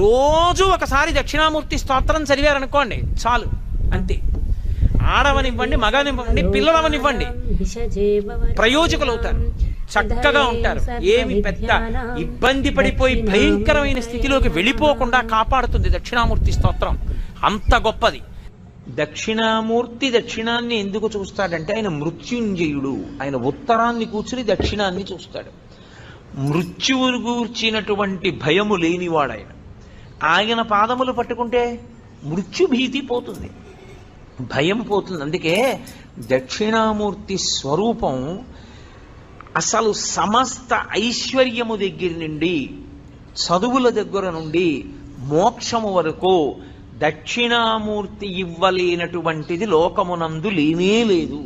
రోజు ఒకసారి దక్షిణామూర్తి స్తోత్రం చదివారనుకోండి చాలు, అంతే. ఆడవనివ్వండి, మగనివ్వండి, పిల్లలవనివ్వండి, ప్రయోజకులు అవుతారు, చక్కగా ఉంటారు. ఏమి పెద్ద ఇబ్బంది పడిపోయి భయంకరమైన స్థితిలోకి వెళ్ళిపోకుండా కాపాడుతుంది దక్షిణామూర్తి స్తోత్రం. అంత గొప్పది. దక్షిణామూర్తి దక్షిణాన్ని ఎందుకు చూస్తాడంటే ఆయన మృత్యుంజయుడు. ఆయన ఉత్తరాన్ని కూర్చుని దక్షిణాన్ని చూస్తాడు. మృత్యువును గూర్చినటువంటి భయము లేనివాడు ఆయన. ఆయన పాదములు పట్టుకుంటే మృత్యుభీతి పోతుంది, భయం పోతుంది. అందుకే దక్షిణామూర్తి స్వరూపం అసలు సమస్త ఐశ్వర్యము దగ్గర నుండి, చదువుల దగ్గర నుండి, మోక్షము వరకు దక్షిణామూర్తి ఇవ్వలేనటువంటిది లోకమునందు లేనే లేదు.